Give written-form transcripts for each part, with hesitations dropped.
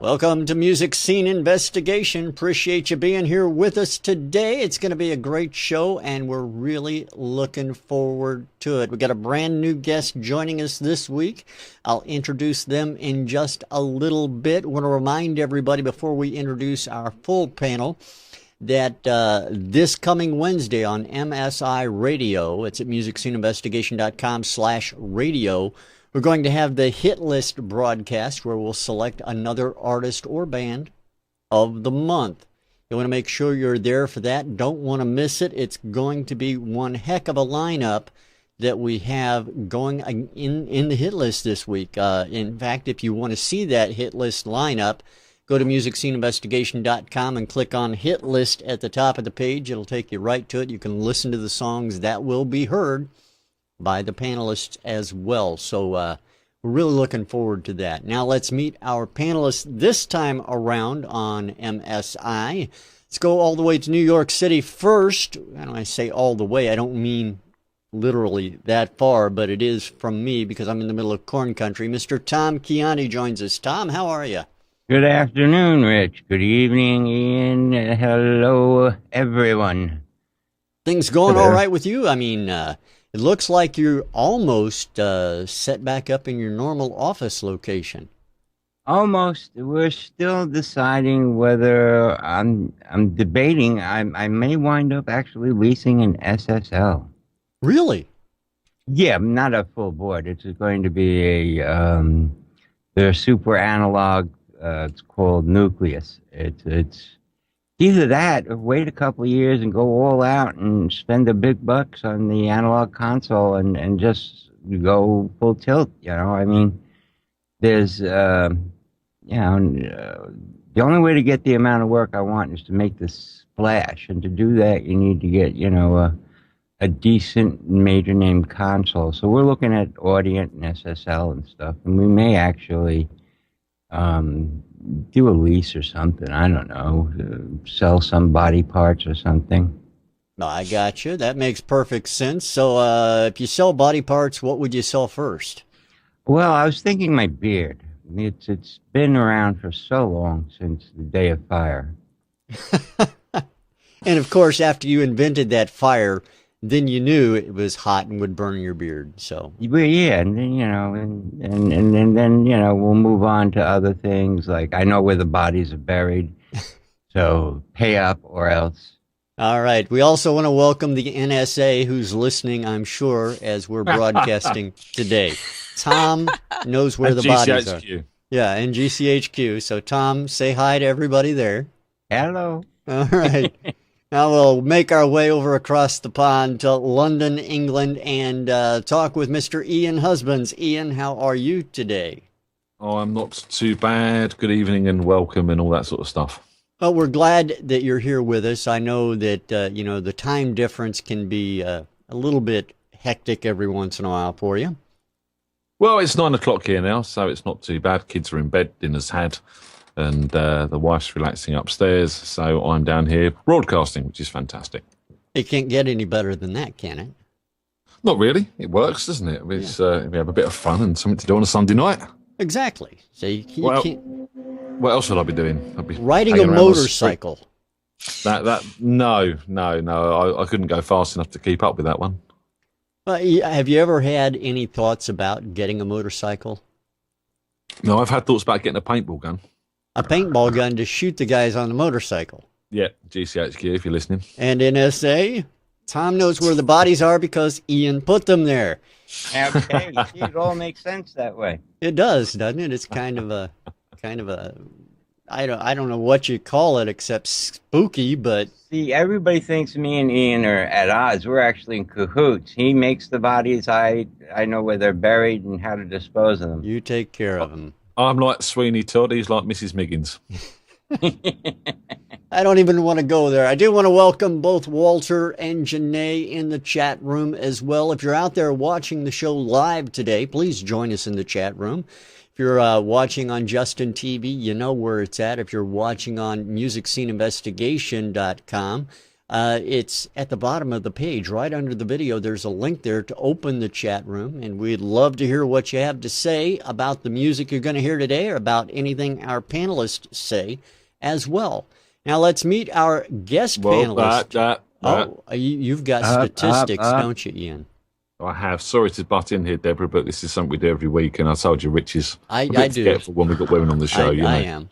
Welcome to Music Scene Investigation. Appreciate you being here with us today. It's going to be a great show, and we're really looking forward to it. We got a brand new guest joining us this week. I'll introduce them in just a little bit. I want to remind everybody before we introduce our full panel that this coming Wednesday on MSI Radio, it's at musicsceneinvestigation.com/radio, we're going to have the hit list broadcast where we'll select another artist or band of the month. You want to make sure you're there for that. Don't want to miss it. It's going to be one heck of a lineup that we have going in the hit list this week. In fact, if you want to see that hit list lineup, go to musicsceneinvestigation.com and click on hit list at the top of the page. It'll take you right to it. You can listen to the songs that will be heard by the panelists as well. So we're really looking forward to that. Now let's meet our panelists this time around on MSI. Let's go all the way to New York City first. When I say all the way, I don't mean literally that far, but it is from me because I'm in the middle of corn country. Mr. Tom Chianti joins us. Tom, how are you? Good afternoon, Rich. Good evening, Ian. Hello, everyone. Things going all right with you? I mean, it looks like you're almost set back up in your normal office location. Almost. We're still deciding whether I'm debating. I may wind up actually leasing an SSL. Really? Yeah, not a full board. It's going to be they're super analog. It's called Nucleus. It's either that or wait a couple of years and go all out and spend the big bucks on the analog console and just go full tilt, I mean, there's, the only way to get the amount of work I want is to make this splash. And to do that, you need to get, a decent major name console. So we're looking at Audient and SSL and stuff. And we may actually do a lease or something. I don't know. Sell some body parts or something. I got you. That makes perfect sense. So if you sell body parts, what would you sell first? Well, I was thinking my beard. It's been around for so long since the day of fire. And of course, after you invented that fire, then you knew it was hot and would burn your beard. So well, yeah, and then and then we'll move on to other things like I know where the bodies are buried, so pay up or else. All right. We also want to welcome the NSA who's listening, I'm sure, as we're broadcasting today. Tom knows where the bodies are. Yeah, and GCHQ. So Tom, say hi to everybody there. Hello. All right. Now we'll make our way over across the pond to London, England, and talk with Mr. Ian Husbands. Ian, how are you today? Oh, I'm not too bad. Good evening and welcome and all that sort of stuff. Well, we're glad that you're here with us. I know that, the time difference can be a little bit hectic every once in a while for you. Well, it's 9 o'clock here now, so it's not too bad. Kids are in bed, dinner's had. And the wife's relaxing upstairs, so I'm down here broadcasting, which is fantastic. It can't get any better than that, can it? Not really. It works, doesn't it? It's, we have a bit of fun and something to do on a Sunday night. Exactly. So you can't... What else would I be doing? I'd be riding a motorcycle. No. I couldn't go fast enough to keep up with that one. Have you ever had any thoughts about getting a motorcycle? No, I've had thoughts about getting a paintball gun. A paintball gun to shoot the guys on the motorcycle. Yeah, GCHQ if you're listening. And NSA, Tom knows where the bodies are because Ian put them there. Okay, it all makes sense that way. It does, doesn't it? It's kind of a, I don't know what you call it except spooky, but... See, everybody thinks me and Ian are at odds. We're actually in cahoots. He makes the bodies, I know where they're buried and how to dispose of them. You take care of them. I'm like Sweeney Todd. He's like Mrs. Miggins. I don't even want to go there. I do want to welcome both Walter and Janae in the chat room as well. If you're out there watching the show live today, please join us in the chat room. If you're watching on Justin TV, you know where it's at. If you're watching on musicsceneinvestigation.com, It's at the bottom of the page, right under the video. There's a link there to open the chat room, and we'd love to hear what you have to say about the music you're going to hear today or about anything our panelists say as well. Now let's meet our guest panelist. You've got statistics, don't you, Ian? I have. Sorry to butt in here, Deborah, but this is something we do every week, and I told you Rich is I do. Forgetful when we've got women on the show. I am.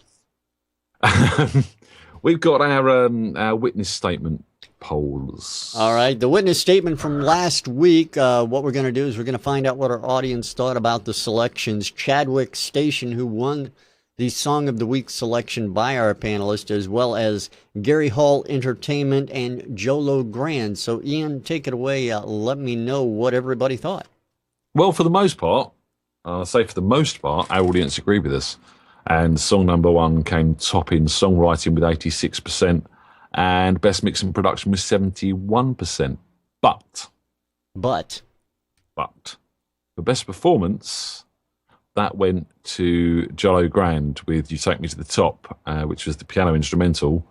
We've got our witness statement polls. All right. The witness statement from last week, what we're going to do is we're going to find out what our audience thought about the selections. Chadwick Station, who won the Song of the Week selection by our panelists, as well as Gary Hall Entertainment and Jolo Grand. So, Ian, take it away. Let me know what everybody thought. Well, for the most part, our audience agreed with us. And song number one came top in songwriting with 86%, and best mix and production was 71%. But for best performance, that went to Jolo Grand with You Take Me to the Top, which was the piano instrumental,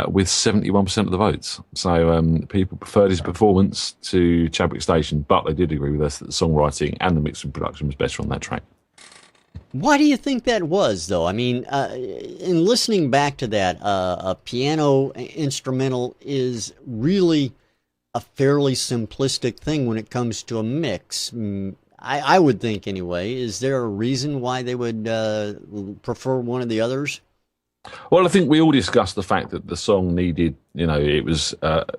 with 71% of the votes. So people preferred his performance to Chadwick Station, but they did agree with us that the songwriting and the mix and production was better on that track. Why do you think that was, though? I mean, in listening back to that, a piano instrumental is really a fairly simplistic thing when it comes to a mix. I would think, anyway. Is there a reason why they would prefer one of the others? Well, I think we all discussed the fact that the song needed, it was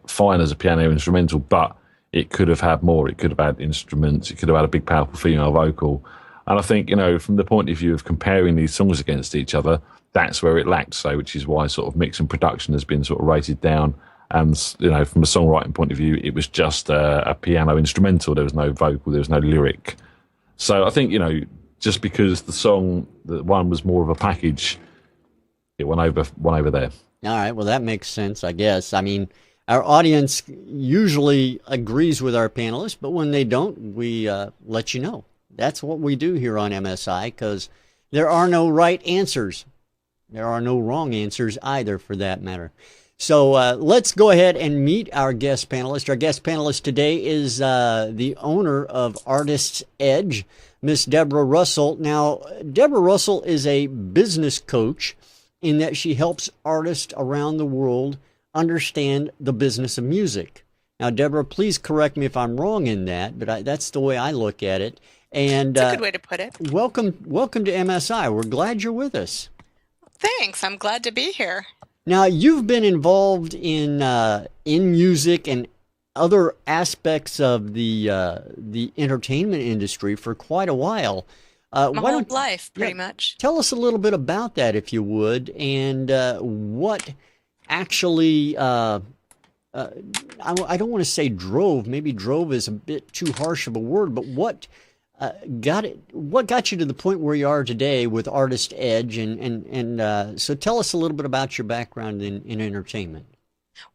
fine as a piano instrumental, but it could have had more. It could have had instruments. It could have had a big, powerful female vocal. And I think, from the point of view of comparing these songs against each other, that's where it lacked. So, which is why sort of mix and production has been sort of rated down. And, from a songwriting point of view, it was just a piano instrumental. There was no vocal, there was no lyric. So I think, just because the one was more of a package, it went over there. All right. Well, that makes sense, I guess. I mean, our audience usually agrees with our panelists, but when they don't, we let you know. That's what we do here on MSI, because there are no right answers. There are no wrong answers either, for that matter. So let's go ahead and meet our guest panelist. Our guest panelist today is the owner of Artist's Edge, Miss Debra Russell. Now, Debra Russell is a business coach in that she helps artists around the world understand the business of music. Now, Debra, please correct me if I'm wrong in that, but that's the way I look at it. And that's a good way to put it. Welcome to MSI. We're glad you're with us. Thanks. I'm glad to be here. Now, you've been involved in music and other aspects of the entertainment industry for quite a while. My whole life, pretty much. Tell us a little bit about that, if you would, and what actually. I don't want to say drove. Maybe drove is a bit too harsh of a word, but what got you to the point where you are today with Artist Edge, and so tell us a little bit about your background in entertainment.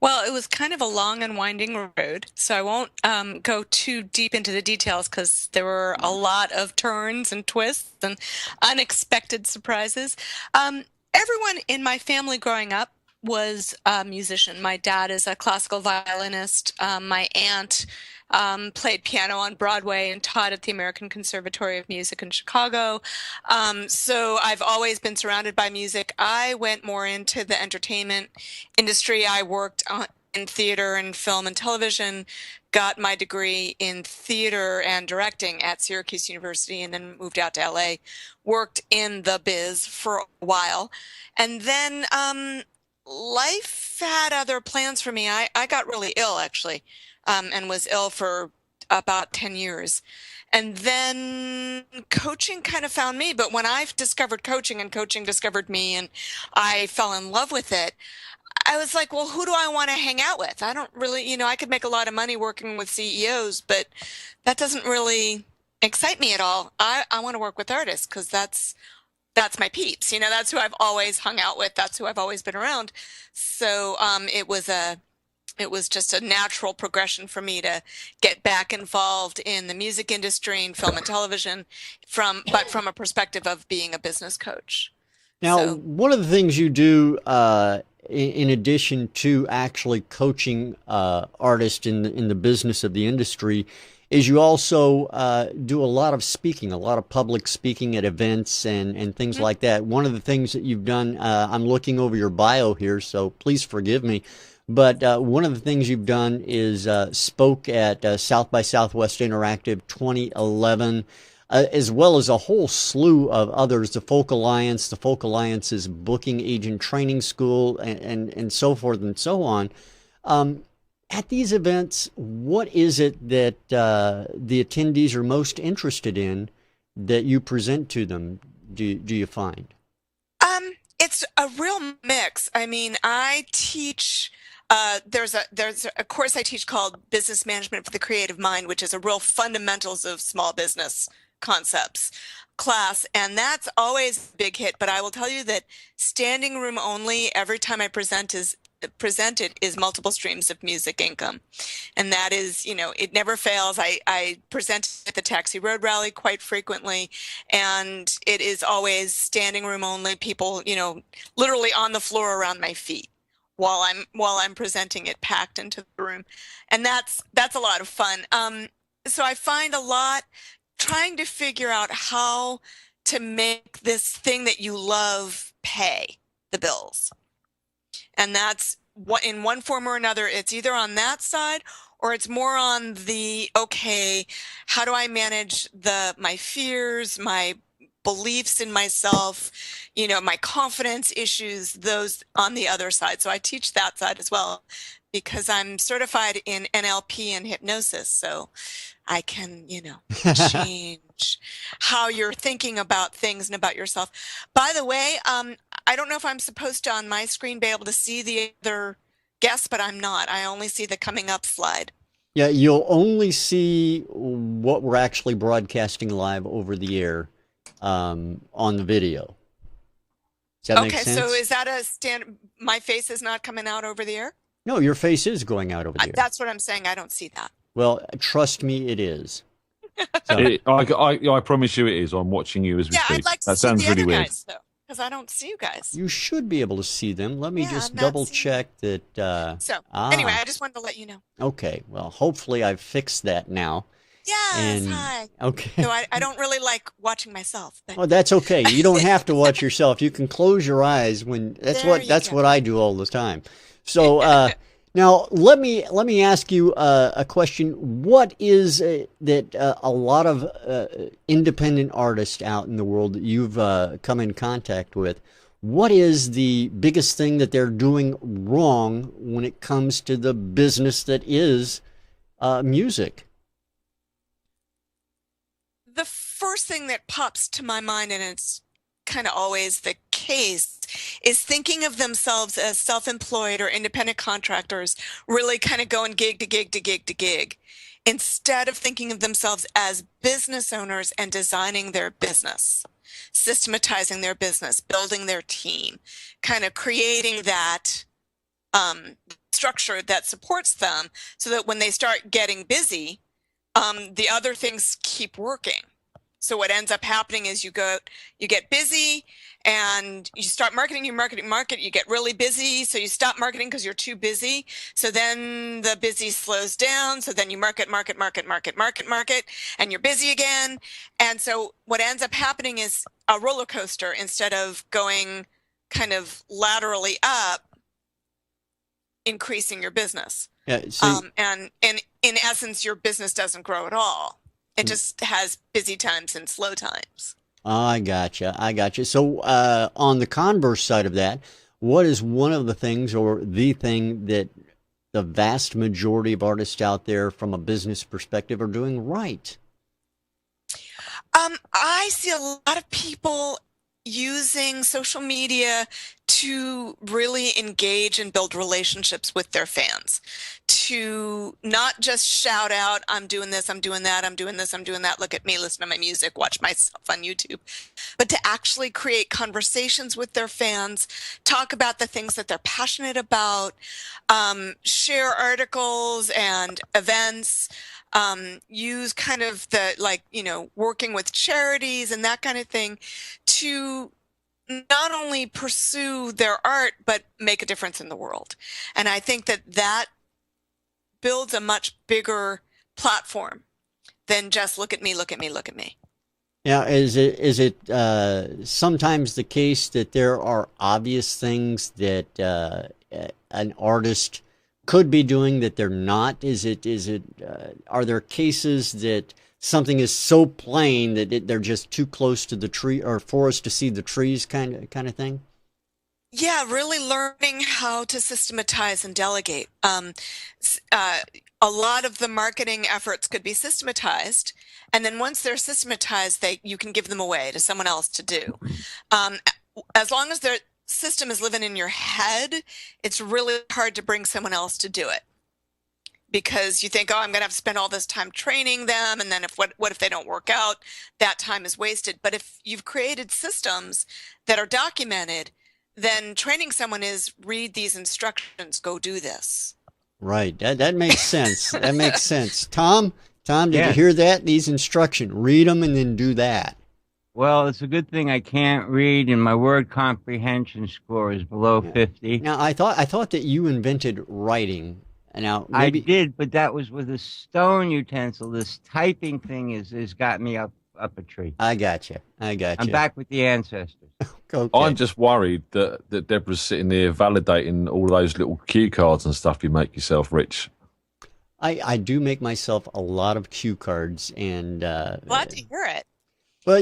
Well, it was kind of a long and winding road, so I won't go too deep into the details because there were a lot of turns and twists and unexpected surprises. Everyone in my family growing up was a musician. My dad is a classical violinist. My aunt played piano on Broadway and taught at the American Conservatory of Music in Chicago. So I've always been surrounded by music. I went more into the entertainment industry. I worked in theater and film and television, got my degree in theater and directing at Syracuse University, and then moved out to LA, worked in the biz for a while. And then life had other plans for me. I got really ill, actually, and was ill for about 10 years. And then coaching kind of found me. But when I discovered coaching and coaching discovered me and I fell in love with it, I was like, well, who do I want to hang out with? I don't really, I could make a lot of money working with CEOs, but that doesn't really excite me at all. I want to work with artists because that's my peeps. That's who I've always hung out with. That's who I've always been around. So it was just a natural progression for me to get back involved in the music industry and film and television but from a perspective of being a business coach. Now, one of the things you do in addition to actually coaching artists in the business of the industry, is you also do a lot of speaking, a lot of public speaking at events and things like that. One of the things that you've done, I'm looking over your bio here, so please forgive me, but one of the things you've done is spoke at South by Southwest Interactive 2011. As well as a whole slew of others, the Folk Alliance's booking agent training school, and so forth and so on. At these events, what is it that the attendees are most interested in that you present to them, do you find? It's a real mix. I mean, I teach there's a course I teach called Business Management for the Creative Mind, which is a real fundamentals of small business concepts class, and that's always a big hit. But I will tell you that standing room only every time I presented is multiple streams of music income, and that is, it never fails. I present at the Taxi Road Rally quite frequently, and it is always standing room only, people literally on the floor around my feet while I'm presenting it, packed into the room, and that's a lot of fun. So I find a lot trying to figure out how to make this thing that you love pay the bills. And that's what, in one form or another, it's either on that side or it's more on the, okay, how do I manage my fears, my beliefs in myself, my confidence issues, those on the other side. So I teach that side as well because I'm certified in NLP and hypnosis. So I can, change how you're thinking about things and about yourself. By the way, I don't know if I'm supposed to on my screen be able to see the other guests, but I'm not. I only see the coming up slide. Yeah, you'll only see what we're actually broadcasting live over the air on the video. Does that make sense? Okay, so is that my face is not coming out over the air? No, your face is going out over the air. That's what I'm saying. I don't see that. Well, trust me, it is. So. I promise you it is. I'm watching you as we speak. I'd like to that see sounds the really other weird. guys, though, because I don't see you guys. You should be able to see them. Let me just double check that. Anyway, I just wanted to let you know. Okay. Well, hopefully I've fixed that now. Yes, hi. Okay. No, I don't really like watching myself. But... Oh, that's okay. You don't have to watch yourself. You can close your eyes when. That's what I do all the time. So. Now, let me ask you a question. What is that a lot of independent artists out in the world that you've come in contact with, what is the biggest thing that they're doing wrong when it comes to the business that is music? The first thing that pops to my mind, and it's kind of always the case, is thinking of themselves as self-employed or independent contractors, really kind of going gig to gig to gig to gig, instead of thinking of themselves as business owners and designing their business, systematizing their business, building their team, kind of creating that structure that supports them so that when they start getting busy, the other things keep working. So what ends up happening is you get busy and you start marketing, you market, you get really busy. So you stop marketing because you're too busy. So then the busy slows down. So then you market, and you're busy again. And so what ends up happening is a roller coaster instead of going kind of laterally up, increasing your business. Yeah, and in essence, your business doesn't grow at all. It just has busy times and slow times. I gotcha. So on the converse side of that, what is one of the things or the thing that the vast majority of artists out there from a business perspective are doing right? I see a lot of people using social media to really engage and build relationships with their fans, to not just shout out, I'm doing this, I'm doing that, I'm doing this, I'm doing that, look at me, listen to my music, watch myself on YouTube, but to actually create conversations with their fans, talk about the things that they're passionate about, share articles and events, use kind of the, working with charities and that kind of thing to not only pursue their art, but make a difference in the world. And I think that builds a much bigger platform than just look at me, look at me, look at me. Now, is it sometimes the case that there are obvious things that an artist could be doing that they're not? Are there cases that something is so plain that they're just too close to the tree or for us to see the trees kind of thing? Yeah, really learning how to systematize and delegate. A lot of the marketing efforts could be systematized, and then once they're systematized, you can give them away to someone else to do. As long as their system is living in your head, it's really hard to bring someone else to do it. Because you think, oh, I'm going to have to spend all this time training them, and then what if they don't work out? That time is wasted. But if you've created systems that are documented, then training someone is read these instructions, go do this. Right. That makes sense. That makes sense. Tom, did you hear that? These instructions, read them and then do that. Well, it's a good thing I can't read, and my word comprehension score is below 50. Now, I thought that you invented writing. Now, maybe... I did, but that was with a stone utensil. This typing thing has got me up a tree. I got you. I'm back with the ancestors. Okay. I'm just worried that Debra's sitting there validating all those little cue cards and stuff you make yourself, Rich. I do make myself a lot of cue cards, and glad to hear it. Well,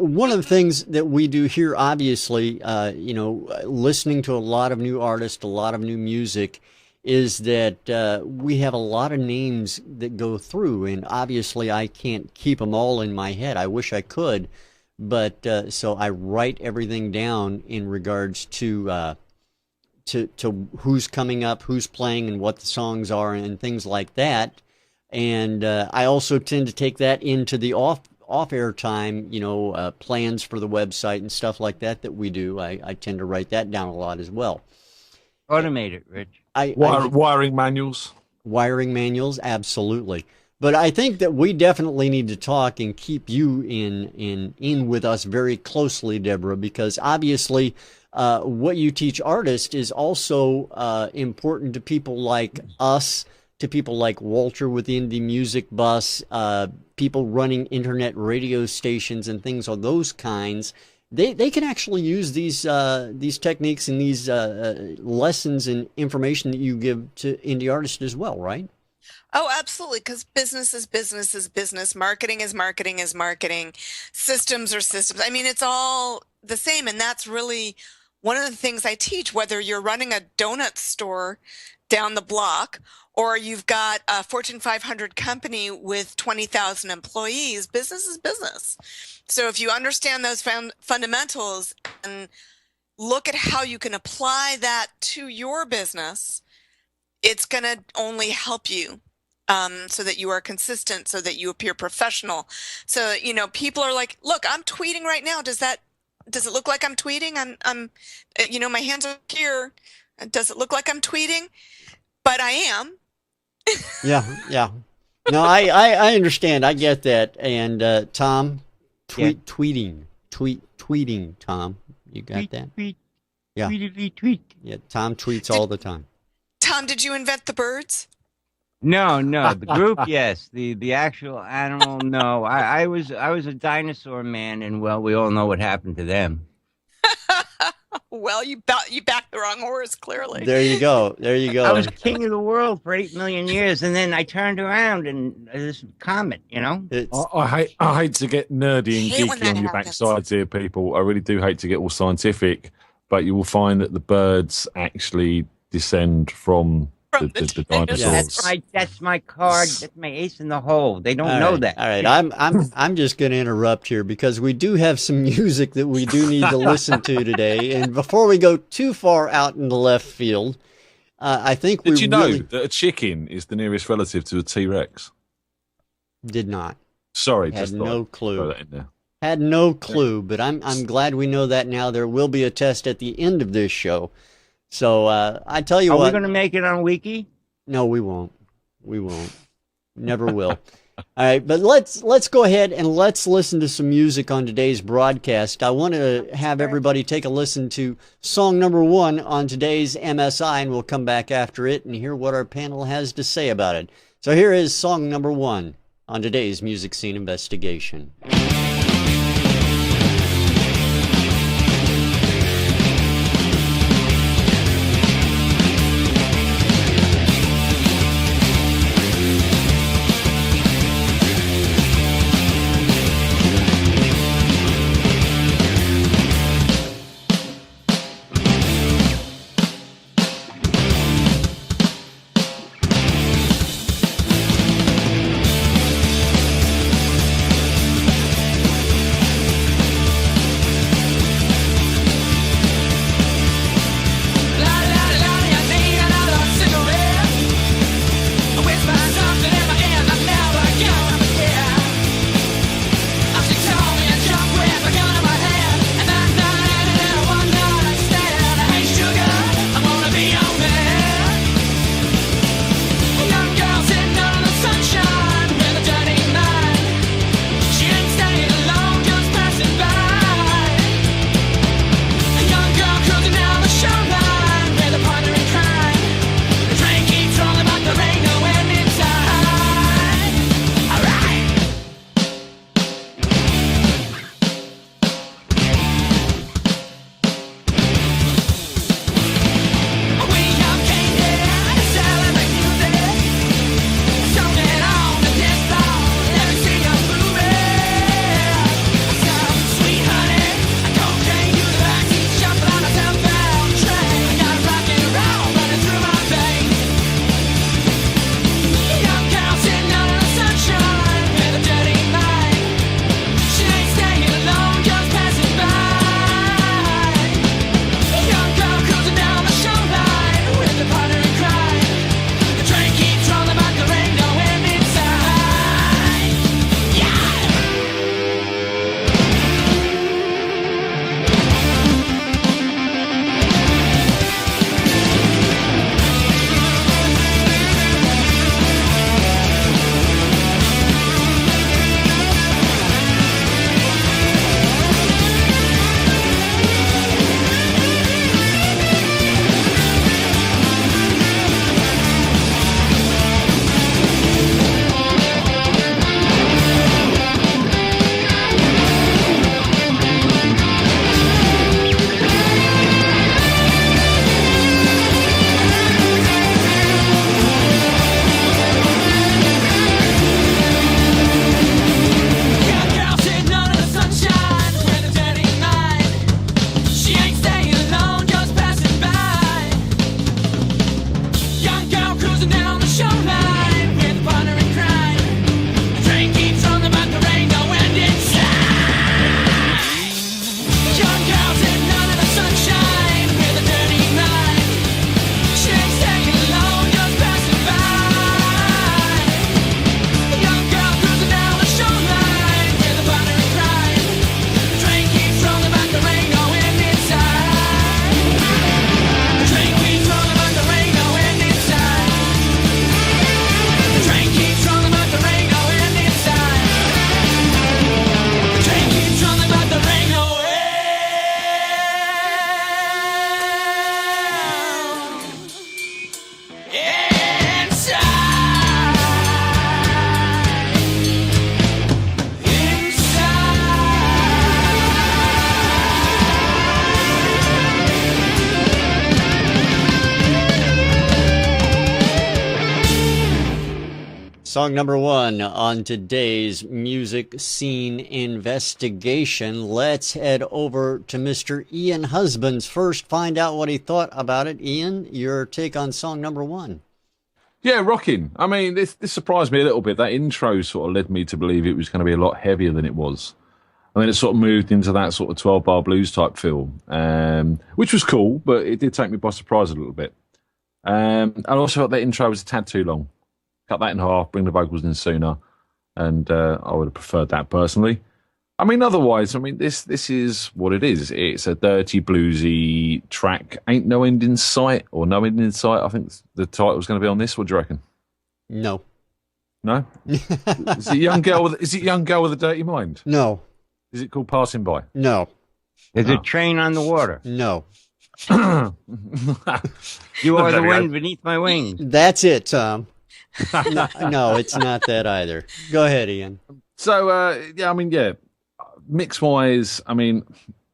one of the things that we do here, obviously, listening to a lot of new artists, a lot of new music, is that we have a lot of names that go through, and obviously I can't keep them all in my head. I wish I could, but so I write everything down in regards to who's coming up, who's playing, and what the songs are, and things like that. And I also tend to take that into the off-air time, plans for the website and stuff like that we do. I tend to write that down a lot as well. Automate it, Rich. Wiring manuals. Wiring manuals, absolutely. But I think that we definitely need to talk and keep you in with us very closely, Debra, because obviously what you teach artists is also important to people like us, to people like Walter with the Indie Music Bus, people running internet radio stations and things of those kinds. They can actually use these techniques and these lessons and information that you give to indie artists as well, right? Oh, absolutely, because business is business is business. Marketing is marketing is marketing. Systems are systems. I mean, it's all the same, and that's really one of the things I teach, whether you're running a donut store down the block or you've got a Fortune 500 company with 20,000 employees, business is business. So if you understand those fundamentals and look at how you can apply that to your business, it's going to only help you so that you are consistent, so that you appear professional. So, people are like, look, I'm tweeting right now. Does it look like I'm tweeting? I'm my hands are here. Does it look like I'm tweeting? But I am. Yeah. No, I understand. I get that. And Tom, tweeting, Tom. You got that? Tweet. Yeah. Tweet. Yeah, Tom tweets all the time. Tom, did you invent the birds? No. The group, yes. The actual animal, no. I was a dinosaur man, and well, we all know what happened to them. Well, you backed the wrong horse, clearly. There you go. I was king of the world for 8 million years, and then I turned around and this comet, I hate to get nerdy and geeky on your backsides here, people. I really do hate to get all scientific, but you will find that the birds actually descend from the dinosaurs. That's my card. That's my ace in the hole. They don't know that. All right, I'm just going to interrupt here because we do have some music that we do need to listen to today. And before we go too far out in the left field, I think Did you know that a chicken is the nearest relative to a T-Rex? Did not. Sorry, had no clue. Throw that in there. Had no clue, but I'm glad we know that now. There will be a test at the end of this show. So I tell you what. Are we going to make it on Wiki? No, we won't. We won't. Never will. right, but let's go ahead and let's listen to some music on today's broadcast. I want to have everybody take a listen to song number 1 on today's MSI, and we'll come back after it and hear what our panel has to say about it. So here is song number 1 on today's Music Scene Investigation. Song number 1 on today's Music Scene Investigation. Let's head over to Mr. Ian Husbands first, find out what he thought about it. Ian, your take on song number 1. Yeah, rocking. I mean, this surprised me a little bit. That intro sort of led me to believe it was going to be a lot heavier than it was. And then it sort of moved into that sort of 12-bar blues type feel, which was cool, but it did take me by surprise a little bit. And I also thought that intro was a tad too long. Cut that in half, bring the vocals in sooner, and I would have preferred that personally. I mean, otherwise, this is what it is. It's a dirty, bluesy track. Ain't No End in Sight, or No End in Sight. I think the title's going to be on this. What do you reckon? No. No? Is it young girl with a dirty mind? No, Is it called Passing By? no, Is it Train on the Water? no. You are the There we wind go. beneath my wings. That's it, Tom. No, it's not that either. Go ahead, Ian. So, mix wise, I mean,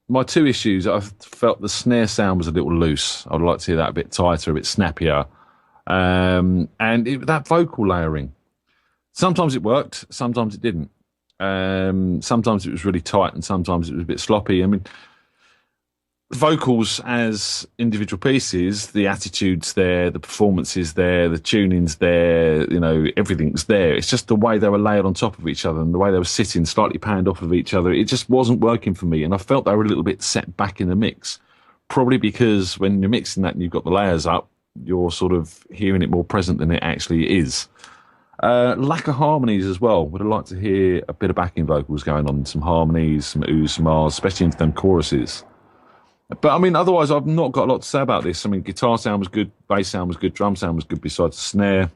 my two issues, I felt the snare sound was a little loose. I'd like to hear that a bit tighter, a bit snappier. That vocal layering. Sometimes it worked, sometimes it didn't. Sometimes it was really tight and sometimes it was a bit sloppy. I mean, vocals as individual pieces, the attitude's there, the performance is there, the tuning's there, everything's there. It's just the way they were layered on top of each other and the way they were sitting slightly panned off of each other. It just wasn't working for me. And I felt they were a little bit set back in the mix, probably because when you're mixing that and you've got the layers up, you're sort of hearing it more present than it actually is. Lack of harmonies as well. Would have liked to hear a bit of backing vocals going on, some harmonies, some oohs, some ahs, especially into them choruses. But I mean, otherwise, I've not got a lot to say about this. I mean, guitar sound was good, bass sound was good, drum sound was good besides the snare.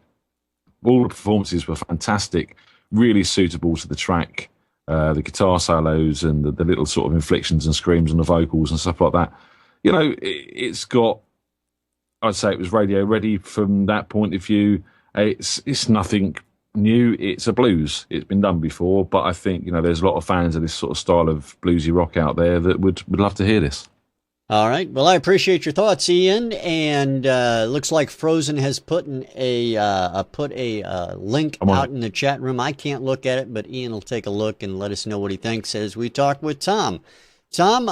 All the performances were fantastic, really suitable to the track. The guitar solos and the little sort of inflections and screams on the vocals and stuff like that. It's got, I'd say it was radio ready from that point of view. It's nothing new. It's a blues. It's been done before, but I think, there's a lot of fans of this sort of style of bluesy rock out there that would love to hear this. All right. Well, I appreciate your thoughts, Ian. And looks like Frozen has put a link out in the chat room. I can't look at it, but Ian will take a look and let us know what he thinks as we talk with Tom. Tom,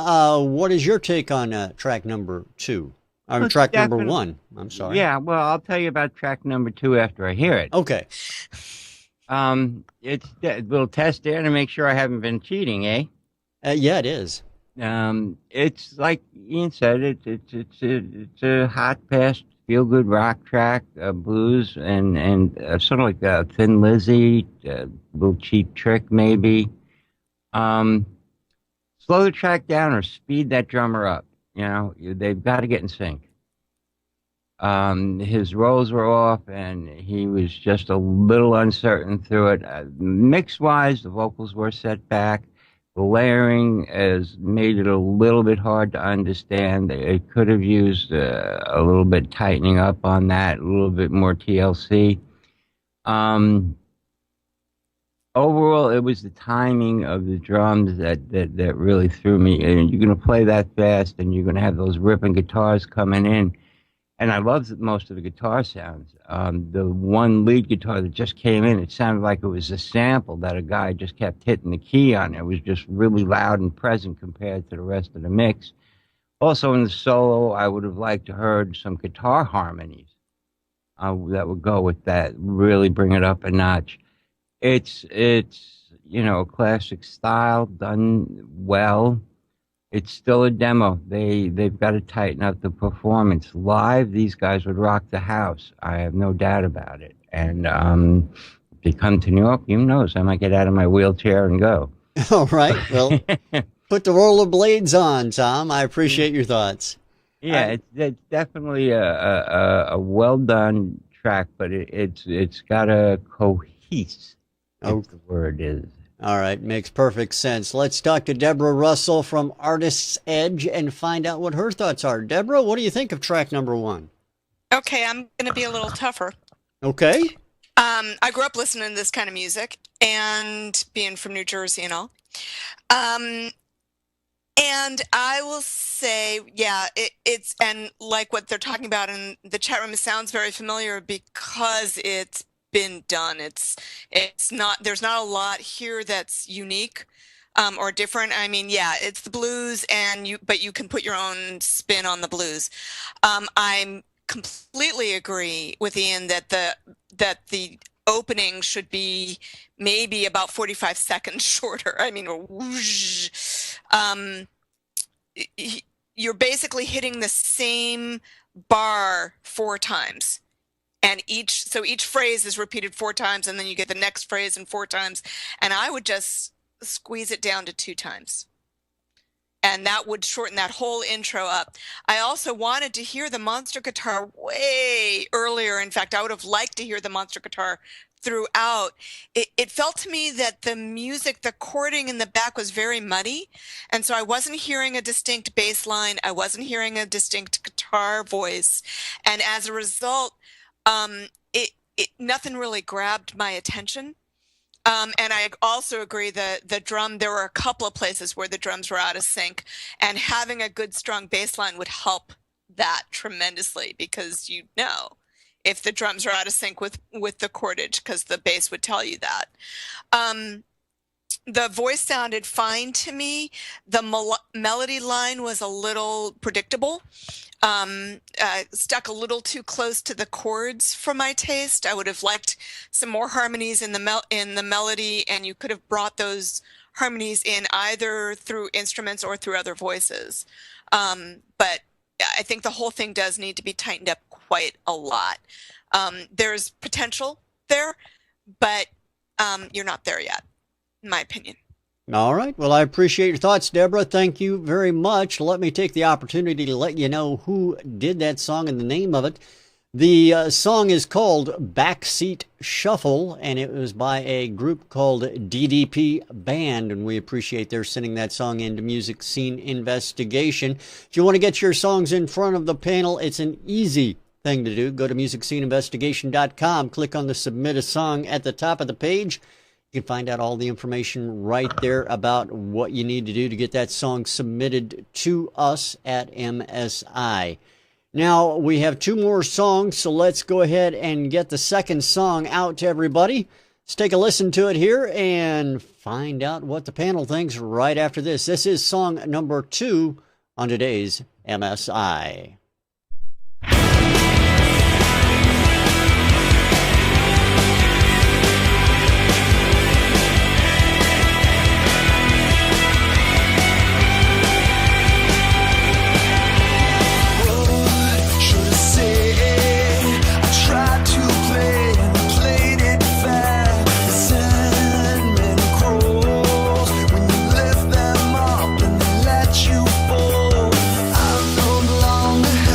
what is your take on track number 2? Or track number 1? I'm sorry. Yeah, well, I'll tell you about track number 2 after I hear it. Okay. It's a little test there to make sure I haven't been cheating, eh? Yeah, it is. It's like Ian said, it's a hot past feel good rock track, blues, and sort of like a Thin Lizzy, a little Cheap Trick maybe. Slow the track down or speed that drummer up. They've got to get in sync. His rolls were off, and he was just a little uncertain through it. Mix-wise, the vocals were set back. The layering has made it a little bit hard to understand. It could have used a little bit tightening up on that, a little bit more TLC. Overall, it was the timing of the drums that really threw me. And you're going to play that fast, and you're going to have those ripping guitars coming in. And I loved most of the guitar sounds. The one lead guitar that just came in, it sounded like it was a sample that a guy just kept hitting the key on. It was just really loud and present compared to the rest of the mix. Also in the solo, I would have liked to heard some guitar harmonies that would go with that, really bring it up a notch. It's a classic style done well. It's still a demo. They've got to tighten up the performance. Live, these guys would rock the house. I have no doubt about it. And if they come to New York, who knows? I might get out of my wheelchair and go. All right. Well, put the rollerblades on, Tom. I appreciate your thoughts. Yeah, it's definitely a well done track, but it's got a cohese. That's the word is. All right, makes perfect sense. Let's talk to Debra Russell from Artist's Edge and find out what her thoughts are. Debra, what do you think of track number 1? Okay, I'm going to be a little tougher. Okay. I grew up listening to this kind of music and being from New Jersey and all. And I will say, yeah, it's, and like what they're talking about in the chat room, it sounds very familiar because it's been done. It's not, there's not a lot here that's unique or different. I mean, yeah, it's the blues but you can put your own spin on the blues. I'm completely agree with Ian that the opening should be maybe about 45 seconds shorter. I mean, whoosh. You're basically hitting the same bar 4 times. And each phrase is repeated 4 times, and then you get the next phrase and 4 times. And I would just squeeze it down to 2 times. And that would shorten that whole intro up. I also wanted to hear the monster guitar way earlier. In fact, I would have liked to hear the monster guitar throughout, it felt to me that the music, the chording in the back was very muddy. And so I wasn't hearing a distinct bass line. I wasn't hearing a distinct guitar voice. And as a result, nothing really grabbed my attention. And I also agree that the drum, there were a couple of places where the drums were out of sync, and having a good, strong bass line would help that tremendously, because if the drums are out of sync with the chordage, because the bass would tell you that. The voice sounded fine to me. The melody line was a little predictable, stuck a little too close to the chords for my taste. I would have liked some more harmonies in the melody, and you could have brought those harmonies in either through instruments or through other voices. But I think the whole thing does need to be tightened up quite a lot. There's potential there, but you're not there yet, in my opinion. All right. Well, I appreciate your thoughts, Deborah. Thank you very much. Let me take the opportunity to let you know who did that song and the name of it. The song is called Backseat Shuffle, and it was by a group called DDPBand, and we appreciate their sending that song into Music Scene Investigation. If you want to get your songs in front of the panel, it's an easy thing to do. Go to MusicSceneInvestigation.com, click on the Submit a Song at the top of the page. You can find out all the information right there about what you need to do to get that song submitted to us at MSI. Now, we have two more songs, so let's go ahead and get the second song out to everybody. Let's take a listen to it here and find out what the panel thinks right after this. This is song number 2 on today's MSI. Let you fall. I'm no longer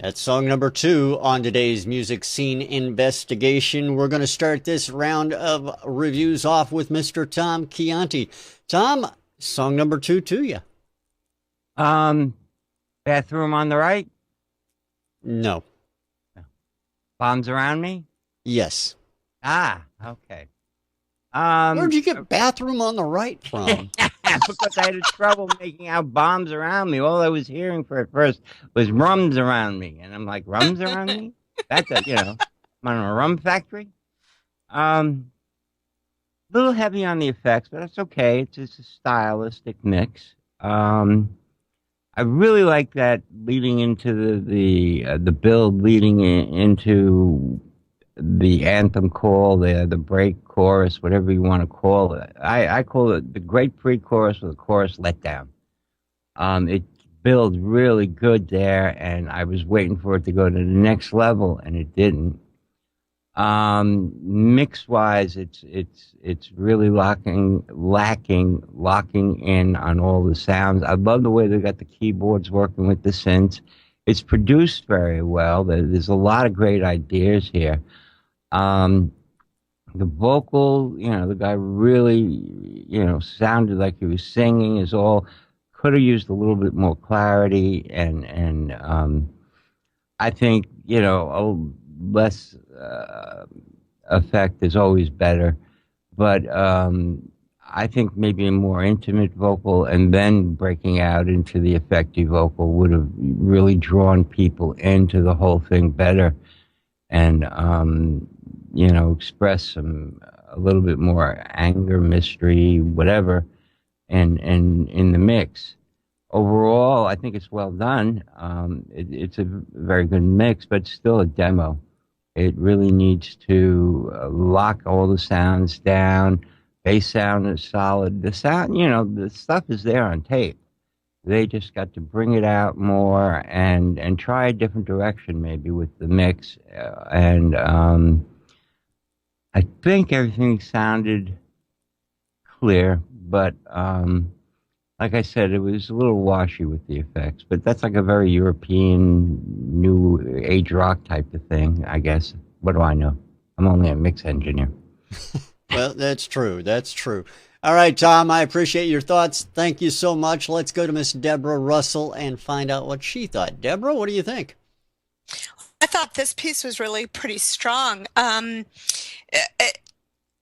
That's song number 2 on today's Music Scene Investigation. We're going to start this round of reviews off with Mr. Tom Chianti. Tom, song number 2 to you. Bathroom on the right? No. Bombs Around Me? Yes. Ah, okay. Where'd you get bathroom on the right from? Because I had trouble making out bombs around me. All I was hearing for at first was rums around me. And I'm like, rums around me? That's I'm on a rum factory. A little heavy on the effects, but that's okay. It's just a stylistic mix. I really like that leading into the build leading into the anthem call, the break chorus, whatever you want to call it. I call it the great pre-chorus with a chorus letdown. It builds really good there, and I was waiting for it to go to the next level, and it didn't. Mix-wise, it's really locking in on all the sounds. I love the way they got the keyboards working with the synths. It's produced very well. There's a lot of great ideas here. The vocal, the guy really, sounded like he was singing. Is all could have used a little bit more clarity, and I think a less effect is always better. But I think maybe a more intimate vocal and then breaking out into the effective vocal would have really drawn people into the whole thing better, and express a little bit more anger, mystery, whatever, and in the mix. Overall, I think it's well done. It's a very good mix, but still a demo. It really needs to lock all the sounds down. Bass sound is solid. The sound, the stuff is there on tape. They just got to bring it out more and try a different direction maybe with the mix. I think everything sounded clear, but like I said, it was a little washy with the effects. But that's like a very European new age rock type of thing, I guess. What do I know? I'm only a mix engineer. Well, that's true. That's true. All right, Tom, I appreciate your thoughts. Thank you so much. Let's go to Miss Debra Russell and find out what she thought. Debra, what do you think? I thought this piece was really pretty strong.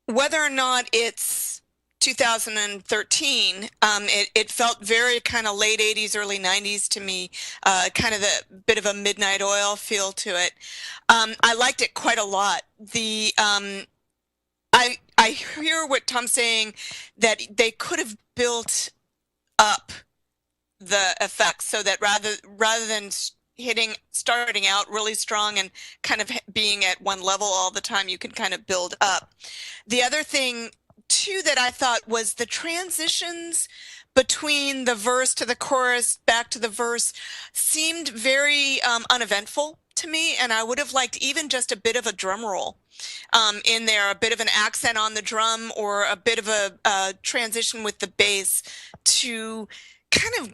Whether or not it's 2013, it felt very kind of late 80s, early 90s to me, kind of the bit of a Midnight Oil feel to it. I liked it quite a lot. I hear what Tom's saying, that they could have built up the effects so that rather than starting out really strong and kind of being at one level all the time, you can kind of build up. The other thing too that I thought was the transitions between the verse to the chorus back to the verse seemed very uneventful to me, and I would have liked even just a bit of a drum roll in there, a bit of an accent on the drum, or a bit of a transition with the bass to kind of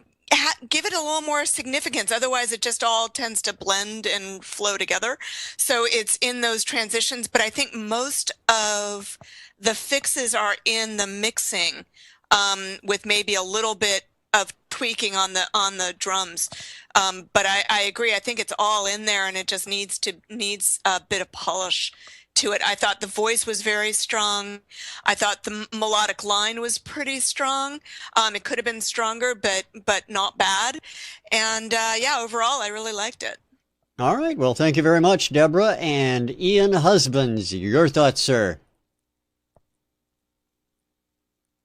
give it a little more significance. Otherwise, it just all tends to blend and flow together. So it's in those transitions, but I think most of the fixes are in the mixing, with maybe a little bit of tweaking on the drums. But I agree. I think it's all in there, and it just needs a bit of polish to it. I thought the voice was very strong. I thought the melodic line was pretty strong. It could have been stronger, but not bad. And overall, I really liked it. All right. Well, thank you very much, Debra. And Ian Husbands, your thoughts, sir?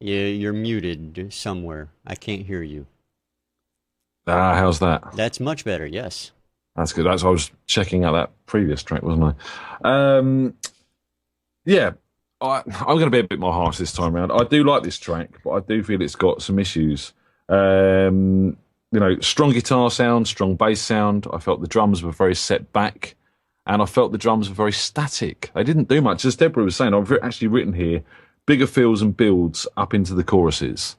You're muted somewhere. I can't hear you. How's that? That's much better, yes. That's good. I was checking out that previous track, wasn't I? I'm going to be a bit more harsh this time around. I do like this track, but I do feel it's got some issues. Strong guitar sound, strong bass sound. I felt the drums were very set back, and I felt the drums were very static. They didn't do much. As Debra was saying, I've actually written here, bigger fills and builds up into the choruses,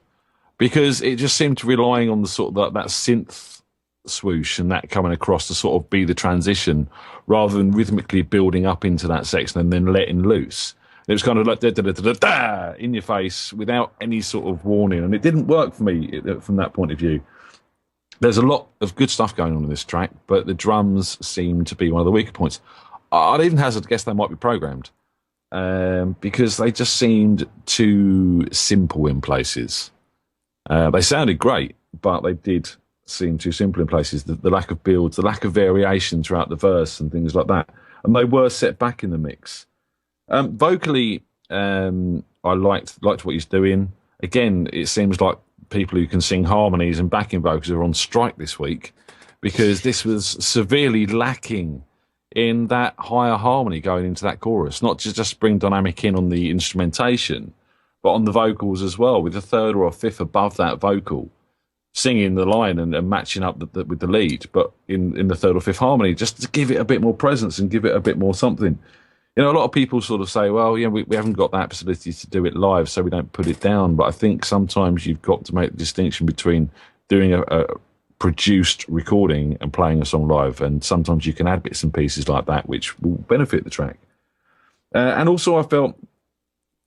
because it just seemed to relying on the sort of that synth swoosh and that coming across to sort of be the transition rather than rhythmically building up into that section and then letting loose. It was kind of like da-da-da-da-da in your face without any sort of warning, and it didn't work for me from that point of view. There's a lot of good stuff going on in this track, but the drums seem to be one of the weaker points. I'd even hazard to guess they might be programmed because they just seemed too simple in places. They sounded great, but they did seem too simple in places. The lack of builds, the lack of variation throughout the verse and things like that. And they were set back in the mix. Vocally, I liked what he's doing. Again, it seems like people who can sing harmonies and backing vocals are on strike this week because this was severely lacking in that higher harmony going into that chorus. Not just bring dynamic in on the instrumentation, but on the vocals as well, with a third or a fifth above that vocal, singing the line and matching up with the lead, but in the third or fifth harmony, just to give it a bit more presence and give it a bit more something. You know, a lot of people sort of say, well, yeah, we haven't got that facility to do it live, so we don't put it down. But I think sometimes you've got to make the distinction between doing a produced recording and playing a song live, and sometimes you can add bits and pieces like that, which will benefit the track. And also I felt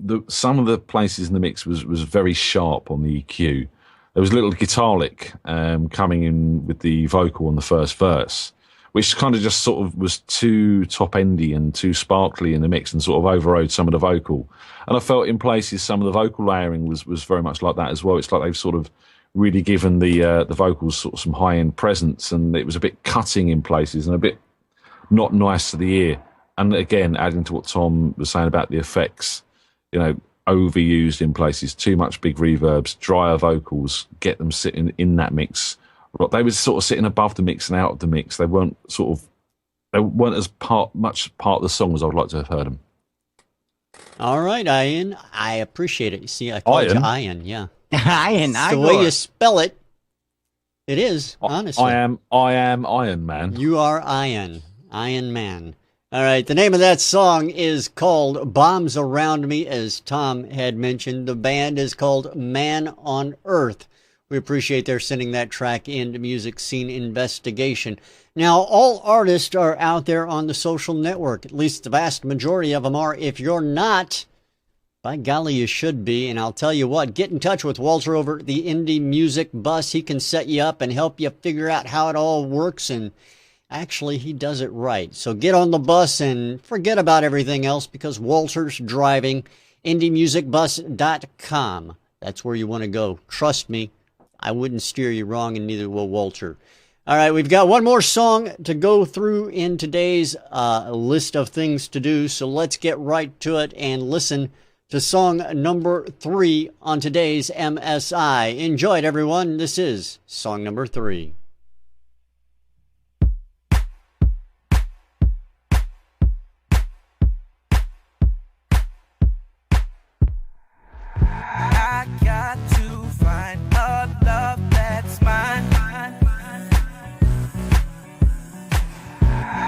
that some of the places in the mix was very sharp on the EQ. There was a little guitar lick coming in with the vocal on the first verse, which kind of just sort of was too top-endy and too sparkly in the mix and sort of overrode some of the vocal. And I felt in places some of the vocal layering was very much like that as well. It's like they've sort of really given the vocals sort of some high-end presence, and it was a bit cutting in places and a bit not nice to the ear. And again, adding to what Tom was saying about the effects, you know, overused in places, too much big reverbs, drier vocals, get them sitting in that mix. They were sort of sitting above the mix and out of the mix. They weren't as much part of the song as I would like to have heard them. All right, Ian. I appreciate it. You see, I called you Ian, yeah. Ian, the way you spell it, it is, honestly. I am Iron Man. You are Iron Man. All right, the name of that song is called Bombs Around Me, as Tom had mentioned. The band is called Man on Earth. We appreciate their sending that track into Music Scene Investigation. Now, all artists are out there on the social network. At least the vast majority of them are. If you're not, by golly, you should be. And I'll tell you what, get in touch with Walter over at the Indie Music Bus. He can set you up and help you figure out how it all works. And actually, he does it right. So get on the bus and forget about everything else because Walter's driving. IndieMusicBus.com. That's where you want to go. Trust me. I wouldn't steer you wrong, and neither will Walter. All right, we've got one more song to go through in today's list of things to do, so let's get right to it and listen to song number 3 on today's MSI. Enjoy it, everyone. This is song number 3. I got to find a love that's mine.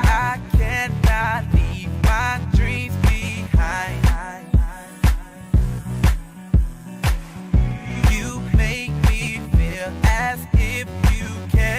I cannot leave my dreams behind. You make me feel as if you can.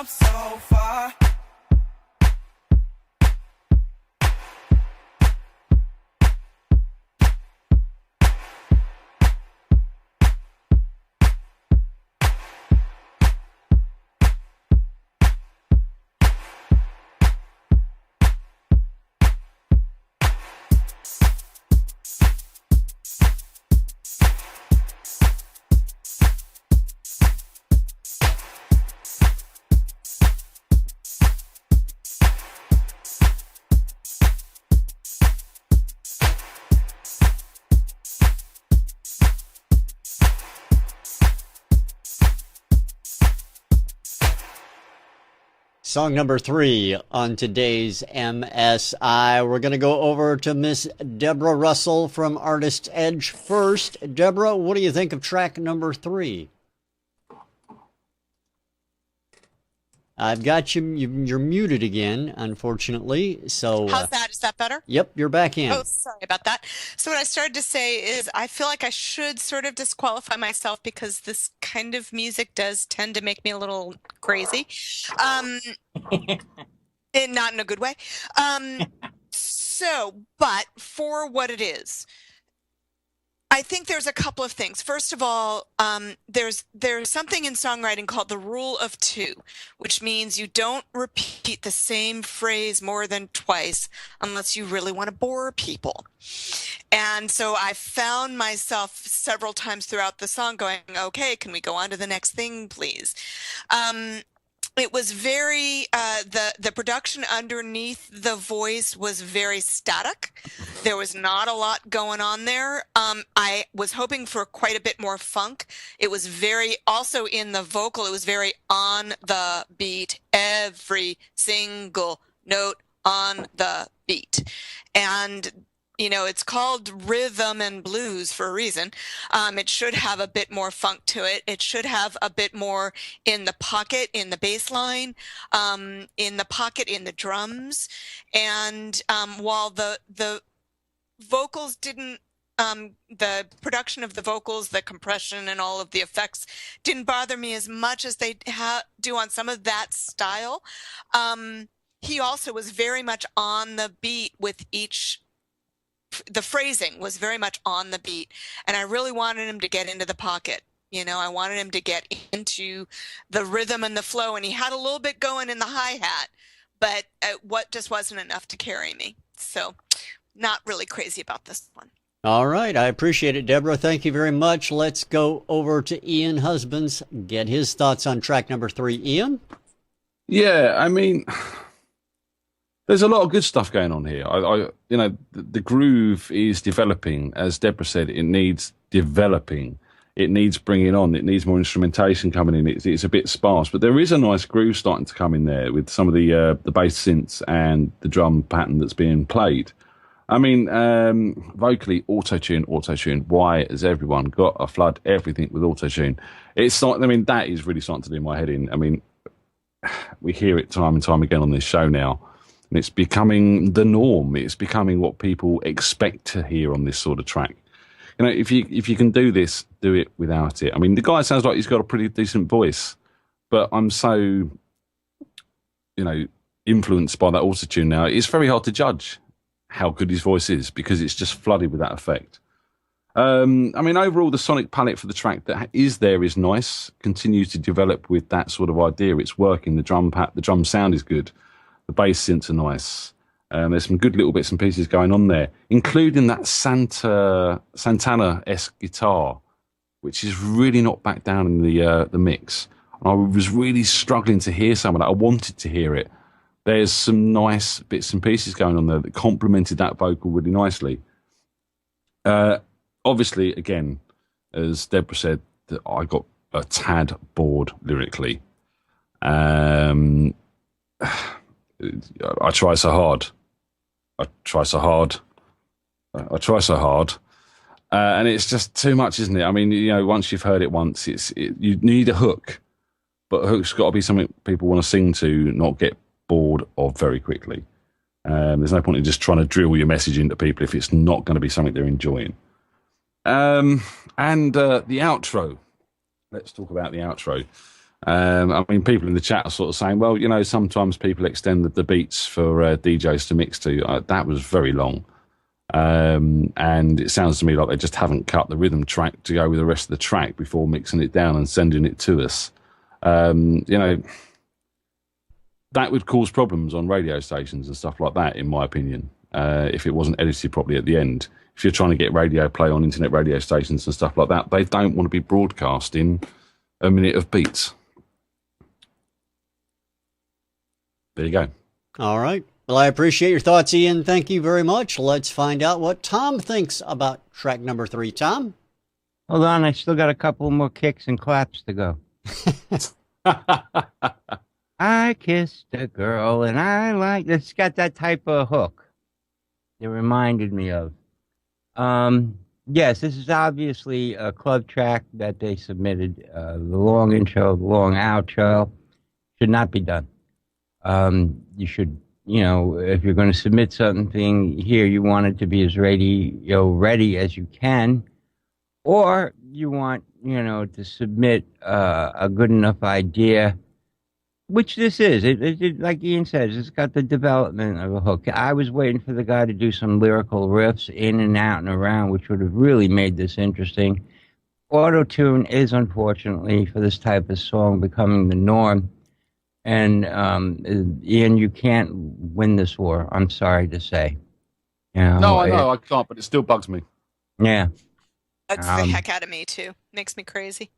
come so far. Song number 3 on today's MSI. We're going to go over to Miss Debra Russell from Artist's Edge first. Debra, what do you think of track number 3? I've got you. You're muted again, unfortunately. So How's that? Is that better? Yep, you're back in. Oh, sorry about that. So what I started to say is I feel like I should sort of disqualify myself because this kind of music does tend to make me a little crazy. And not in a good way. But for what it is, I think there's a couple of things. First of all, there's something in songwriting called the rule of 2, which means you don't repeat the same phrase more than twice unless you really want to bore people. And so I found myself several times throughout the song going, okay, can we go on to the next thing, please? It was very, the production underneath the voice was very static. There was not a lot going on there. I was hoping for quite a bit more funk. It was very, also in the vocal, it was very on the beat, every single note on the beat. And you know, it's called rhythm and blues for a reason. It should have a bit more funk to it. It should have a bit more in the pocket, in the bass line, in the pocket, in the drums. And while the vocals didn't, the production of the vocals, the compression and all of the effects didn't bother me as much as they do on some of that style. He also was very much on the beat with each. The phrasing was very much on the beat, and I really wanted him to get into the pocket. You know, I wanted him to get into the rhythm and the flow, and he had a little bit going in the hi-hat, but what just wasn't enough to carry me. So not really crazy about this one. All right. I appreciate it, Debra. Thank you very much. Let's go over to Ian Husbands, get his thoughts on track number 3. Ian? Yeah, I mean, there's a lot of good stuff going on here. You know, the groove is developing. As Debra said, it needs developing. It needs bringing on. It needs more instrumentation coming in. It's a bit sparse, but there is a nice groove starting to come in there with some of the bass synths and the drum pattern that's being played. I mean, vocally, auto-tune. Why has everyone got to flood everything with auto-tune? It's not, I mean, that is really starting to do my head in. I mean, we hear it time and time again on this show now. And it's becoming the norm. It's becoming what people expect to hear on this sort of track. You know, if you can do this, do it without it. I mean, the guy sounds like he's got a pretty decent voice, but I'm so, you know, influenced by that autotune now. It's very hard to judge how good his voice is because it's just flooded with that effect. I mean, overall, the sonic palette for the track that is there is nice. Continues to develop with that sort of idea. It's working. The drum sound is good. The bass synths are nice. There's some good little bits and pieces going on there, including that Santana-esque guitar, which is really not back down in the mix. I was really struggling to hear some of that. I wanted to hear it. There's some nice bits and pieces going on there that complemented that vocal really nicely. Obviously, again, as Debra said, that I got a tad bored lyrically. I try so hard. And it's just too much, isn't it? I mean, you know, once you've heard it once, you need a hook, but a hook's got to be something people want to sing to, not get bored of very quickly. There's no point in just trying to drill your message into people if it's not going to be something they're enjoying. And the outro. Let's talk about the outro. I mean, people in the chat are sort of saying, well, sometimes people extend the beats for DJs to mix to. That was very long. And it sounds to me like they just haven't cut the rhythm track to go with the rest of the track before mixing it down and sending it to us. That would cause problems on radio stations and stuff like that, in my opinion, if it wasn't edited properly at the end. If you're trying to get radio play on internet radio stations and stuff like that, they don't want to be broadcasting a minute of beats. There you go. All right. Well, I appreciate your thoughts, Ian. Thank you very much. Let's find out what Tom thinks about track number 3. Tom? Hold on, I still got a couple more kicks and claps to go. I kissed a girl and I like it's got that type of hook. It reminded me of. Yes, this is obviously a club track that they submitted. The long intro, the long outro should not be done. You should, if you're going to submit something here, you want it to be as ready as you can, or you want, to submit a good enough idea, which this is. It like Ian says, it's got the development of a hook. I was waiting for the guy to do some lyrical riffs in and out and around, which would have really made this interesting. Auto-tune is, unfortunately, for this type of song, becoming the norm. And, Ian, you can't win this war, I'm sorry to say. No, I know, I can't, but it still bugs me. Yeah. Bugs the heck out of me, too. Makes me crazy.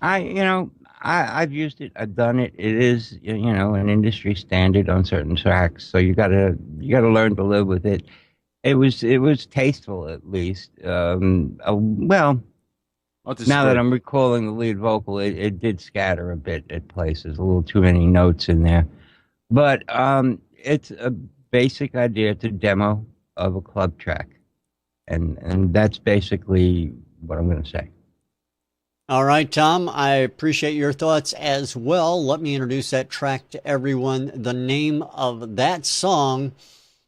I've used it. I've done it. It is, an industry standard on certain tracks. So you gotta learn to live with it. It was tasteful, at least. Well, now that I'm recalling the lead vocal, it did scatter a bit at places. A little too many notes in there. But it's a basic idea. It's a demo of a club track, and that's basically what I'm going to say. All right, Tom, I appreciate your thoughts as well. Let me introduce that track to everyone. The name of that song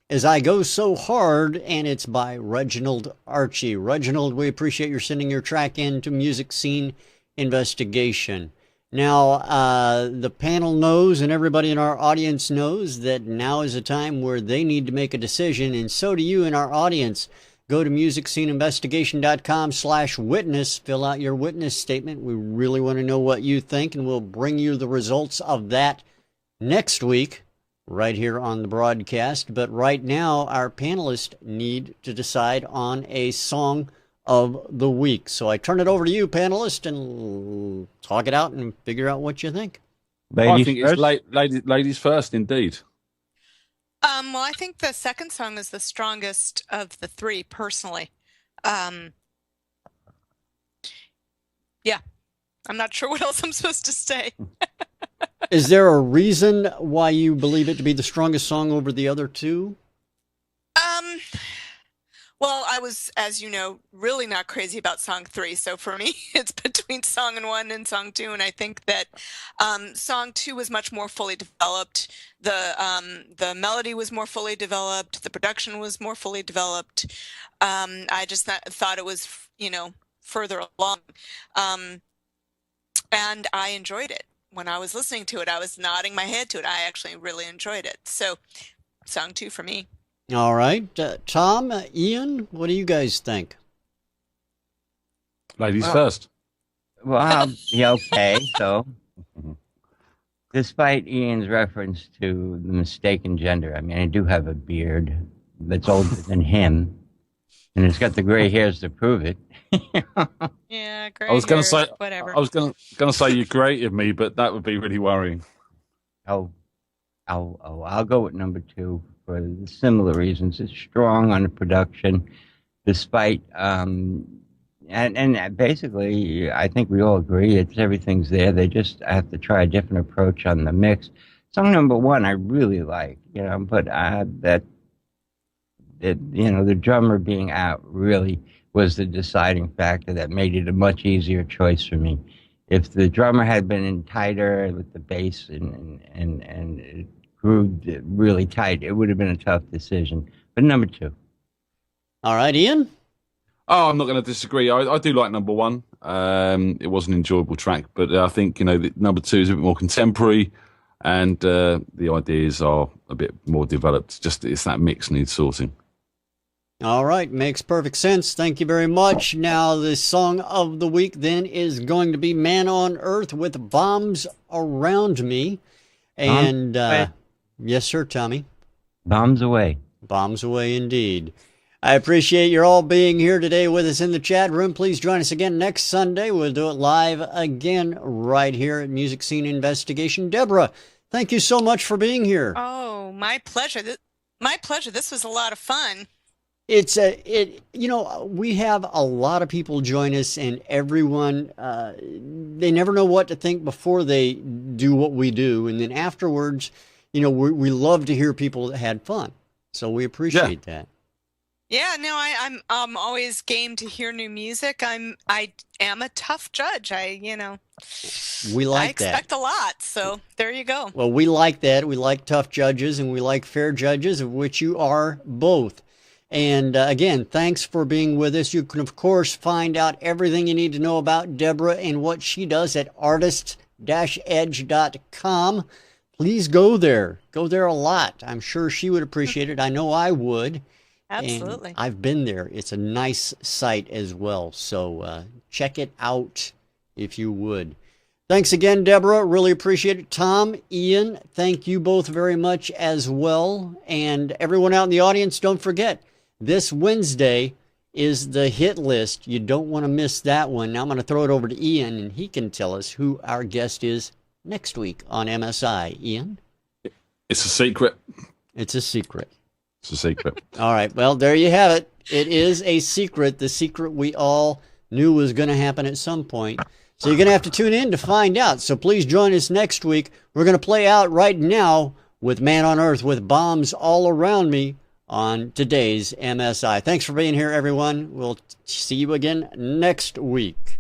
is I Go So Hard, and it's by Reginald Archie. Reginald, we appreciate your sending your track in to Music Scene Investigation. Now, the panel knows and everybody in our audience knows that now is a time where they need to make a decision, and so do you in our audience. Go to musicsceneinvestigation.com/witness. Fill out your witness statement. We really want to know what you think, and we'll bring you the results of that next week right here on the broadcast. But right now, our panelists need to decide on a song of the week. So I turn it over to you, panelists, and talk it out and figure out what you think. I think it's ladies first, indeed. Well, I think the second song is the strongest of the three, personally. Yeah, I'm not sure what else I'm supposed to say. Is there a reason why you believe it to be the strongest song over the other two? Well, I was, as you know, really not crazy about song 3. So for me, it's between song 1 and song 2. And I think that song 2 was much more fully developed. The melody was more fully developed. The production was more fully developed. I just thought it was, further along. And I enjoyed it. When I was listening to it, I was nodding my head to it. I actually really enjoyed it. So song 2 for me. All right. Tom, Ian, what do you guys think? Ladies first. Well, yeah, okay. So, despite Ian's reference to the mistaken gender, I mean, I do have a beard that's older than him, and it's got the gray hairs to prove it. Yeah, gray I was going to say, whatever. I was going to say you created me, but that would be really worrying. I'll go with number 2. For similar reasons. It's strong on the production, despite and basically I think we all agree everything's there. They just have to try a different approach on the mix. Song number 1 I really like, but the drummer being out really was the deciding factor that made it a much easier choice for me. If the drummer had been in tighter with the bass and it grew really tight, it would have been a tough decision. But number 2. All right, Ian? Oh, I'm not going to disagree. I do like number 1. It was an enjoyable track, but I think the number 2 is a bit more contemporary, and the ideas are a bit more developed. Just it's that mix needs sorting. All right, makes perfect sense. Thank you very much. Now, the song of the week then is going to be Man on Earth with Bombs Around Me. And, yes, sir, Tommy. Bombs away. Bombs away indeed. I appreciate you all being here today with us in the chat room. Please join us again next Sunday. We'll do it live again right here at Music Scene Investigation. Deborah, thank you so much for being here. Oh, my pleasure. My pleasure. This was a lot of fun. We have a lot of people join us, and everyone, they never know what to think before they do what we do. And then afterwards, we love to hear people that had fun. So we appreciate that. Yeah, no, I'm always game to hear new music. I am a tough judge. We like I expect that. a lot, so there you go. Well, we like that. We like tough judges, and we like fair judges, of which you are both. And again, thanks for being with us. You can, of course, find out everything you need to know about Deborah and what she does at artist-edge.com. Please go there. Go there a lot. I'm sure she would appreciate it. I know I would. Absolutely. And I've been there. It's a nice site as well. So check it out if you would. Thanks again, Deborah. Really appreciate it. Tom, Ian, thank you both very much as well. And everyone out in the audience, don't forget, this Wednesday is the hit list. You don't want to miss that one. Now I'm going to throw it over to Ian, and he can tell us who our guest is next week on MSI. Ian? It's a secret. It's a secret. It's a secret. All right. Well, there you have it. It is a secret. The secret we all knew was going to happen at some point. So you're going to have to tune in to find out. So please join us next week. We're going to play out right now with Man on Earth with Bombs All Around Me on today's MSI. Thanks for being here, everyone. We'll see you again next week.